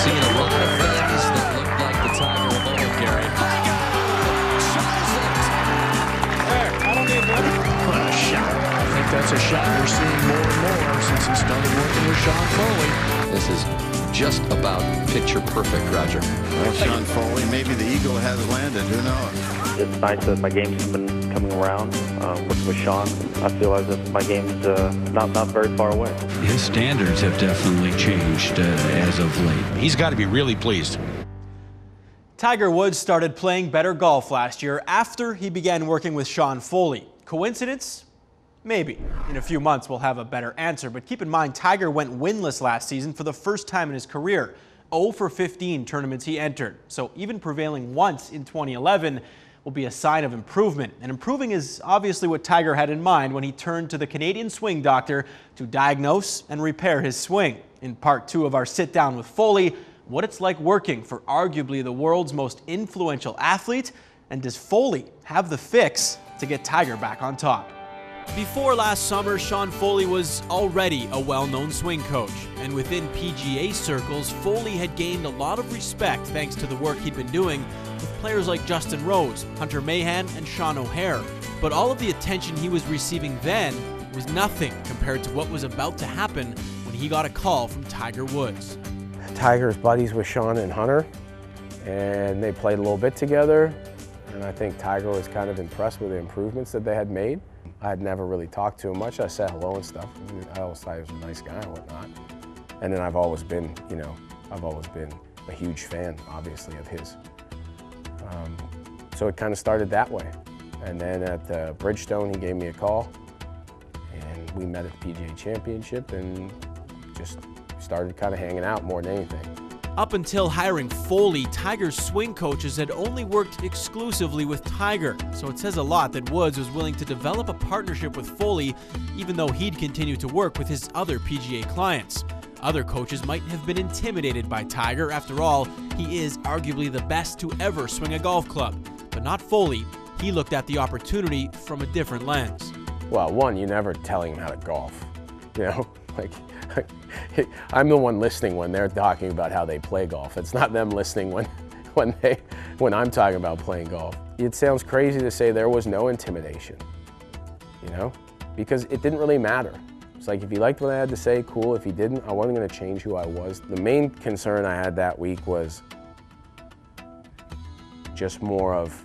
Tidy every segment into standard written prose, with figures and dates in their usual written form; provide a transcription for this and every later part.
seen a lot of things that look like the Tiger of old, Gary. There, I don't need one. What a shot. I think that's a shot we're seeing more and more since he started working with Sean Foley. This is just about picture perfect, Roger. Well, Sean Foley, maybe the eagle has landed, who knows? It's nice that my game's been coming around, working with Sean. I feel as if my game's not very far away. His standards have definitely changed as of late. He's got to be really pleased. Tiger Woods started playing better golf last year after he began working with Sean Foley. Coincidence? Maybe. In a few months we'll have a better answer, but keep in mind Tiger went winless last season for the first time in his career. 0 for 15 tournaments he entered, so even prevailing once in 2011 will be a sign of improvement. And improving is obviously what Tiger had in mind when he turned to the Canadian swing doctor to diagnose and repair his swing. In part 2 of our Sit Down with Foley, what it's like working for arguably the world's most influential athlete, and does Foley have the fix to get Tiger back on top? Before last summer, Sean Foley was already a well-known swing coach, and within PGA circles, Foley had gained a lot of respect thanks to the work he'd been doing with players like Justin Rose, Hunter Mahan, and Sean O'Hare. But all of the attention he was receiving then was nothing compared to what was about to happen when he got a call from Tiger Woods. Tiger's buddies with Sean and Hunter, and they played a little bit together, and I think Tiger was kind of impressed with the improvements that they had made. I had never really talked to him much. I said hello and stuff. I always thought he was a nice guy and whatnot. And then I've always been, I've always been a huge fan, obviously, of his. So it kind of started that way. And then at Bridgestone, he gave me a call, and we met at the PGA Championship and just started kind of hanging out more than anything. Up until hiring Foley, Tiger's swing coaches had only worked exclusively with Tiger, so it says a lot that Woods was willing to develop a partnership with Foley, even though he'd continue to work with his other PGA clients. Other coaches might have been intimidated by Tiger. After all, he is arguably the best to ever swing a golf club. But not Foley. He looked at the opportunity from a different lens. Well, one, you never tell him how to golf, like I'm the one listening when they're talking about how they play golf. It's not them listening when I'm talking about playing golf. It sounds crazy to say there was no intimidation, because it didn't really matter. It's like if he liked what I had to say, cool. If he didn't, I wasn't going to change who I was. The main concern I had that week was just more of,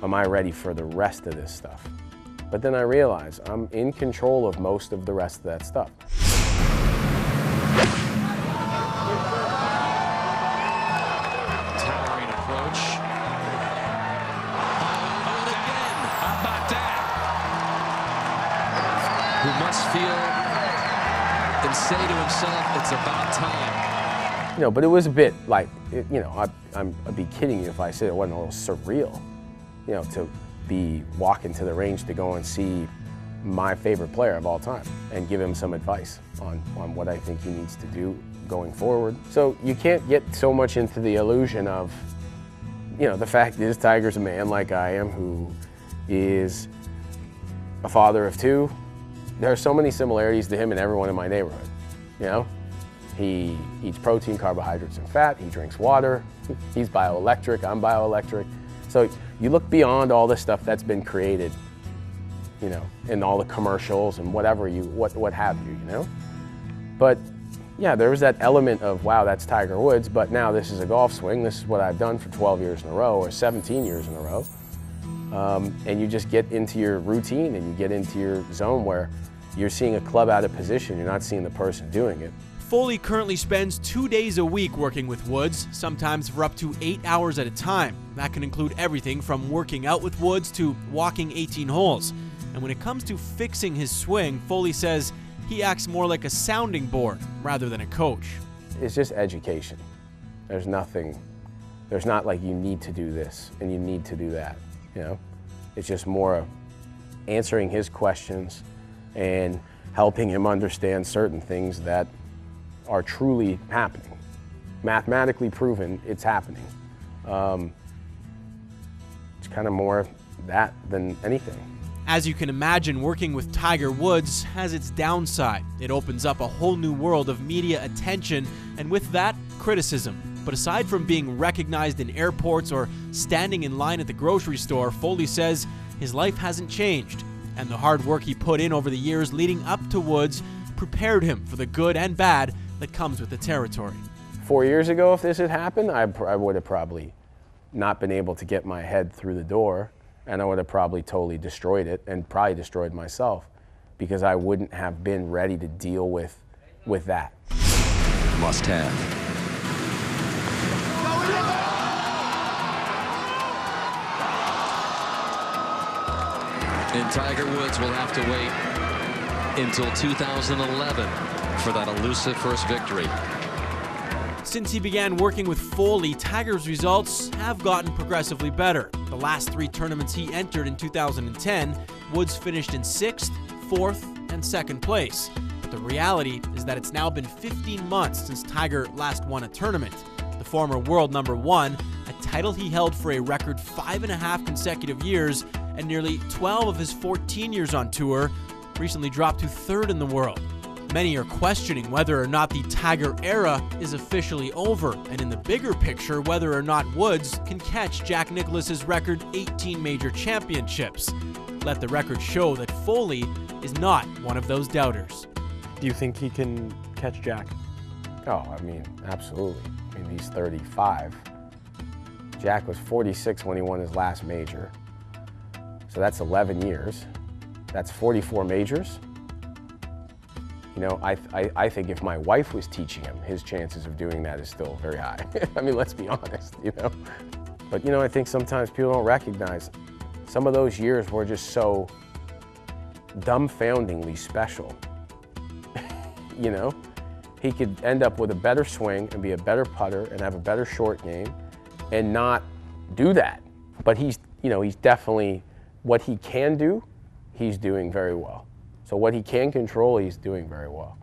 am I ready for the rest of this stuff? But then I realized I'm in control of most of the rest of that stuff. Towering approach. And again, how about that? Who must feel and say to himself, it's about time. But it was a bit like, I'd be kidding you if I said it wasn't a little surreal, to be walking to the range to go and see my favorite player of all time and give him some advice on what I think he needs to do going forward. So you can't get so much into the illusion of, the fact is Tiger's a man like I am who is a father of 2. There are so many similarities to him and everyone in my neighborhood, He eats protein, carbohydrates, and fat. He drinks water. He's bioelectric, I'm bioelectric. So you look beyond all the stuff that's been created, in all the commercials and whatever what have you, But yeah, there was that element of, wow, that's Tiger Woods, but now this is a golf swing. This is what I've done for 12 years in a row or 17 years in a row. And you just get into your routine and you get into your zone where you're seeing a club out of position. You're not seeing the person doing it. Foley currently spends 2 days a week working with Woods, sometimes for up to 8 hours at a time. That can include everything from working out with Woods to walking 18 holes. And when it comes to fixing his swing, Foley says he acts more like a sounding board rather than a coach. It's just education. There's not like you need to do this and you need to do that, It's just more answering his questions and helping him understand certain things that are truly happening. Mathematically proven, it's happening. It's kind of more that than anything. As you can imagine, working with Tiger Woods has its downside. It opens up a whole new world of media attention, and with that, criticism. But aside from being recognized in airports or standing in line at the grocery store, Foley says his life hasn't changed, and the hard work he put in over the years leading up to Woods prepared him for the good and bad that comes with the territory. 4 years ago, if this had happened, I would have probably not been able to get my head through the door, and I would have probably totally destroyed it and probably destroyed myself because I wouldn't have been ready to deal with that. Must have. And Tiger Woods will have to wait until 2011 for that elusive first victory. Since he began working with Foley, Tiger's results have gotten progressively better. The last 3 tournaments he entered in 2010, Woods finished in 6th, 4th, and 2nd place. But the reality is that it's now been 15 months since Tiger last won a tournament. The former world #1, a title he held for a record 5.5 consecutive years, and nearly 12 of his 14 years on tour, recently dropped to 3rd in the world. Many are questioning whether or not the Tiger era is officially over, and in the bigger picture, whether or not Woods can catch Jack Nicklaus's record 18 major championships. Let the record show that Foley is not one of those doubters. Do you think he can catch Jack? Oh, I mean, absolutely. I mean, he's 35. Jack was 46 when he won his last major. So that's 11 years. That's 44 majors. You know, I think if my wife was teaching him, his chances of doing that is still very high. I mean, let's be honest, you know. But, you know, I think sometimes people don't recognize some of those years were just so dumbfoundingly special. You know, he could end up with a better swing and be a better putter and have a better short game and not do that. But he's, you know, he's definitely, what he can do, he's doing very well. So what he can control, he's doing very well.